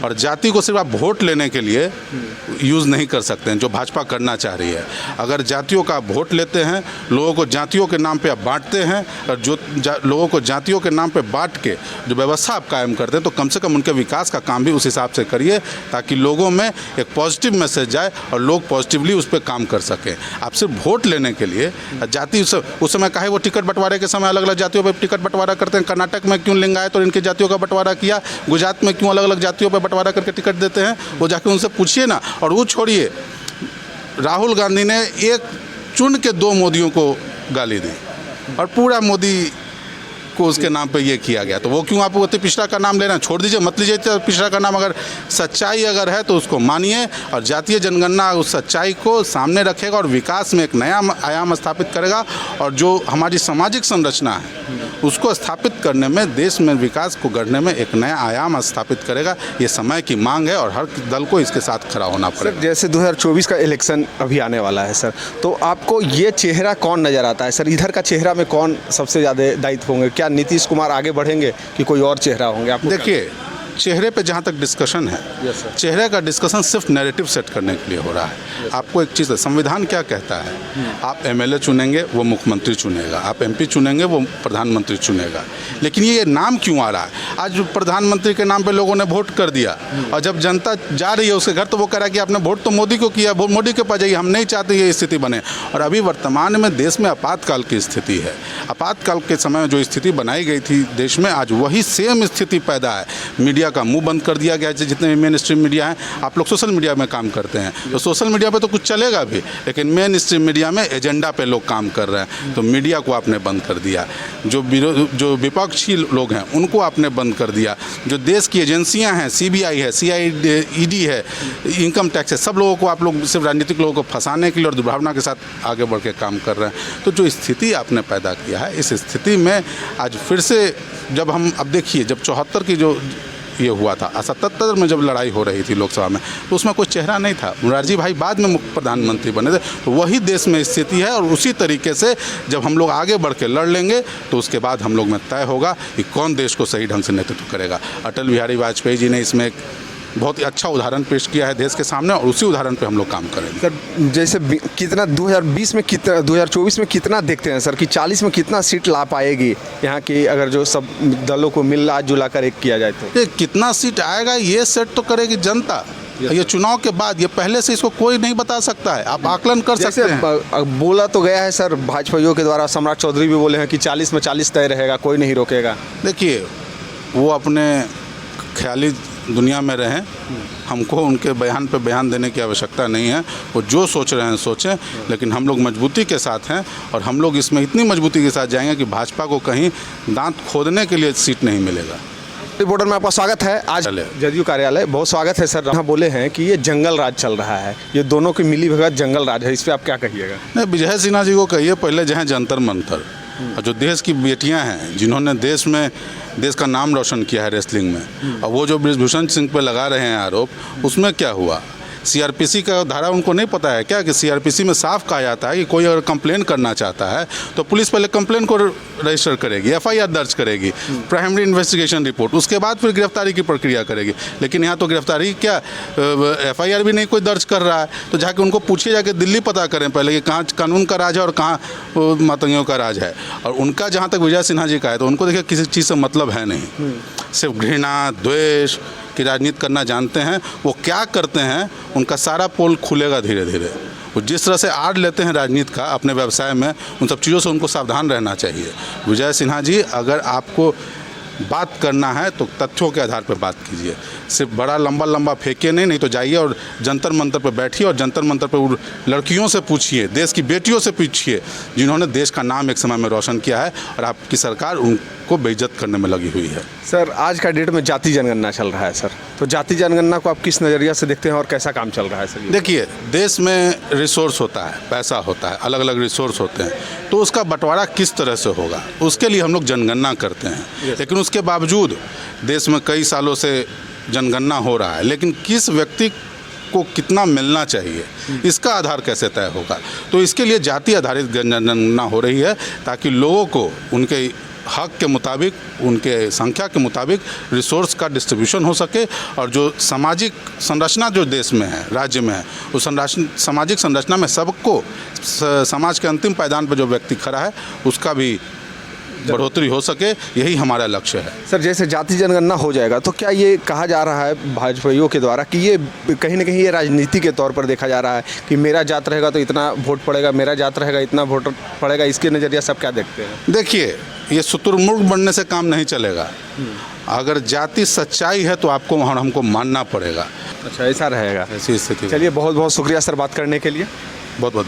और जाति को सिर्फ आप वोट लेने के लिए यूज़ नहीं कर सकते हैं, जो भाजपा करना चाह रही है। अगर जातियों का वोट लेते हैं, लोगों को जातियों के नाम पे आप बांटते हैं, और जो लोगों को जातियों के नाम पे बांट के जो व्यवस्था आप कायम करते हैं, तो कम से कम उनके विकास का काम भी उस हिसाब से करिए, ताकि लोगों में एक पॉजिटिव मैसेज जाए और लोग पॉजिटिवली उस पर काम कर सकें। आप सिर्फ वोट लेने के लिए जाति उस समय कहे वो टिकट बंटवारे के समय अलग अलग जातियों पर टिकट बंटवारा करते हैं। कर्नाटक में क्यों लिंगायत और इनकी जातियों का बंटवारा किया, गुजरात में क्यों अलग अलग जातियों पर बंटवारा करके टिकट देते हैं, वो जाके उनसे पूछिए ना। और वो छोड़िए, राहुल गांधी ने एक चुन के 2 मोदियों को गाली दी और पूरा मोदी को उसके नाम पे ये किया गया, तो वो क्यों आप अति पिछड़ा का नाम लेना? छोड़ दीजिए, मत लीजिए पिछड़ा का नाम। अगर सच्चाई अगर है तो उसको मानिए, और जातीय जनगणना उस सच्चाई को सामने रखेगा और विकास में एक नया आयाम स्थापित करेगा। और जो हमारी सामाजिक संरचना है उसको स्थापित करने में, देश में विकास को गढ़ने में एक नया आयाम स्थापित करेगा। ये समय की मांग है और हर दल को इसके साथ खड़ा होना पड़ेगा। जैसे 2024 का इलेक्शन अभी आने वाला है सर, तो आपको ये चेहरा कौन नज़र आता है सर? इधर का चेहरा में कौन सबसे ज़्यादा दायित्व होंगे? क्या नीतीश कुमार आगे बढ़ेंगे कि कोई और चेहरा होंगे? आप देखिए, चेहरे पे जहाँ तक डिस्कशन है, चेहरे का डिस्कशन सिर्फ नैरेटिव सेट करने के लिए हो रहा है। आपको एक चीज़ है, संविधान क्या कहता है? आप एमएलए चुनेंगे, वो मुख्यमंत्री चुनेगा, आप एमपी चुनेंगे, वो प्रधानमंत्री चुनेगा। लेकिन ये नाम क्यों आ रहा है? आज प्रधानमंत्री के नाम पे लोगों ने वोट कर दिया, और जब जनता जा रही है उसके घर, तो वो कह रहा है कि आपने वोट तो मोदी को किया, वोट मोदी के पास जाइए, हम नहीं चाहते ये स्थिति बने। और अभी वर्तमान में देश में आपातकाल की स्थिति है। आपातकाल के समय में जो स्थिति बनाई गई थी देश में, आज वही सेम स्थिति पैदा है। मीडिया का मुंह बंद कर दिया गया है। जितने भी मेन स्ट्रीम मीडिया हैं, आप लोग सोशल मीडिया में काम करते हैं, तो सोशल मीडिया पे तो कुछ चलेगा भी, लेकिन मेन स्ट्रीम मीडिया में एजेंडा पे लोग काम कर रहे हैं, तो मीडिया को आपने बंद कर दिया। जो विपक्षी लोग हैं उनको आपने बंद कर दिया। जो देश की एजेंसियां हैं, सीबीआई है, ईडी है, इनकम टैक्स है, सब लोगों को आप लोग सिर्फ राजनीतिक लोगों को फंसाने के लिए और दुर्भावना के साथ आगे बढ़ के काम कर रहे हैं। तो जो स्थिति आपने पैदा किया है, इस स्थिति में आज फिर से जब हम, अब देखिए, जब 74 की जो ये हुआ था, 77 में जब लड़ाई हो रही थी लोकसभा में, तो उसमें कोई चेहरा नहीं था। मोरारजी भाई बाद में प्रधानमंत्री बने थे। तो वही देश में स्थिति है, और उसी तरीके से जब हम लोग आगे बढ़ के लड़ लेंगे, तो उसके बाद हम लोग में तय होगा कि कौन देश को सही ढंग से नेतृत्व करेगा। अटल बिहारी वाजपेयी जी ने इसमें एक बहुत ही अच्छा उदाहरण पेश किया है देश के सामने, और उसी उदाहरण पे हम लोग काम करेंगे। सर, जैसे कितना 2020 में कितना, 2024 में कितना देखते हैं सर कि 40 में कितना सीट ला पाएगी यहाँ की, अगर जो सब दलों को मिला जुला कर एक किया जाए तो? कितना सीट आएगा ये सेट तो करेगी जनता। ये चुनाव के बाद, ये पहले से इसको कोई नहीं बता सकता है। आप आकलन कर सकते हैं। बोला तो गया है सर भाजपाइयों के द्वारा, सम्राट चौधरी भी बोले हैं कि 40 में 40 तय रहेगा, कोई नहीं रोकेगा। देखिए, वो अपने ख्याली दुनिया में रहें, हमको उनके बयान पे बयान देने की आवश्यकता नहीं है। वो जो सोच रहे हैं सोचें, लेकिन हम लोग मजबूती के साथ हैं, और हम लोग इसमें इतनी मजबूती के साथ जाएंगे कि भाजपा को कहीं दांत खोदने के लिए सीट नहीं मिलेगा। रिपोर्टर में आपका स्वागत है। आज जदयू कार्यालय, बहुत स्वागत है सर। यहाँ बोले हैं कि ये जंगल राज चल रहा है, ये दोनों की मिली भगत जंगल राज है, इस पर आप क्या कहिएगा? नहीं, विजय सिन्हा जी को कहिए पहले जहाँ जंतर मंतर, और जो देश की बेटियां हैं जिन्होंने देश का नाम रोशन किया है रेसलिंग में, और वो जो बृजभूषण सिंह पे लगा रहे हैं आरोप, उसमें क्या हुआ? सीआरपीसी का धारा उनको नहीं पता है क्या कि सीआरपीसी में साफ कहा जाता है कि कोई अगर कंप्लेन करना चाहता है तो पुलिस पहले कंप्लेन को रजिस्टर करेगी, एफआईआर दर्ज करेगी, प्राइमरी इन्वेस्टिगेशन रिपोर्ट, उसके बाद फिर गिरफ्तारी की प्रक्रिया करेगी। लेकिन यहाँ तो गिरफ्तारी क्या, एफआईआर भी नहीं कोई दर्ज कर रहा है। तो जाके उनको पूछिए, जाके दिल्ली पता करें पहले कि कहाँ कानून का राज है और कहाँ मातंगियों का राज है। और उनका जहाँ तक विजय सिन्हा जी का है, तो उनको देखिए किसी चीज़ से मतलब है नहीं, सिर्फ घृणा द्वेष की राजनीति करना जानते हैं। वो क्या करते हैं, उनका सारा पोल खुलेगा धीरे धीरे। वो जिस तरह से आड़ लेते हैं राजनीति का अपने व्यवसाय में, उन सब चीज़ों से उनको सावधान रहना चाहिए। विजय सिन्हा जी, अगर आपको बात करना है तो तथ्यों के आधार पर बात कीजिए, सिर्फ बड़ा लंबा फेंकिए नहीं तो जाइए और जंतर मंतर पर बैठिए, और जंतर मंतर पर लड़कियों से पूछिए, देश की बेटियों से पूछिए, जिन्होंने देश का नाम एक समय में रोशन किया है, और आपकी सरकार उनको बेइज्जत करने में लगी हुई है। सर, आज का डेट में जाति जनगणना चल रहा है सर, तो जाति जनगणना को आप किस नज़रिया से देखते हैं और कैसा काम चल रहा है सर? देखिए, देश में रिसोर्स होता है, पैसा होता है, अलग अलग रिसोर्स होते हैं, तो उसका बंटवारा किस तरह से होगा उसके लिए हम लोग जनगणना करते हैं। लेकिन उसके बावजूद देश में कई सालों से जनगणना हो रहा है, लेकिन किस व्यक्ति को कितना मिलना चाहिए इसका आधार कैसे तय होगा? तो इसके लिए जाति आधारित जनगणना हो रही है, ताकि लोगों को उनके हक के मुताबिक, उनके संख्या के मुताबिक रिसोर्स का डिस्ट्रीब्यूशन हो सके और जो सामाजिक संरचना जो देश में है, राज्य में है, उस सामाजिक संरचना में सबको समाज के अंतिम पायदान पर जो व्यक्ति खड़ा है उसका भी बढ़ोतरी हो सके, यही हमारा लक्ष्य है। सर जैसे जाति जनगणना हो जाएगा तो क्या ये कहा जा रहा है भाजपाइयों के द्वारा कि ये कहीं ना कहीं ये राजनीति के तौर पर देखा जा रहा है कि मेरा जात रहेगा तो इतना वोट पड़ेगा, मेरा जात रहेगा इतना वोट पड़ेगा, इसके नज़रिया सब क्या देखते हैं? देखिए, ये शुतुरमुर्ग बनने से काम नहीं चलेगा। अगर जाति सच्चाई है तो आपको वहाँ हमको मानना पड़ेगा। अच्छा, ऐसा रहेगा। ऐसी स्थिति। चलिए, बहुत बहुत शुक्रिया सर बात करने के लिए। बहुत बहुत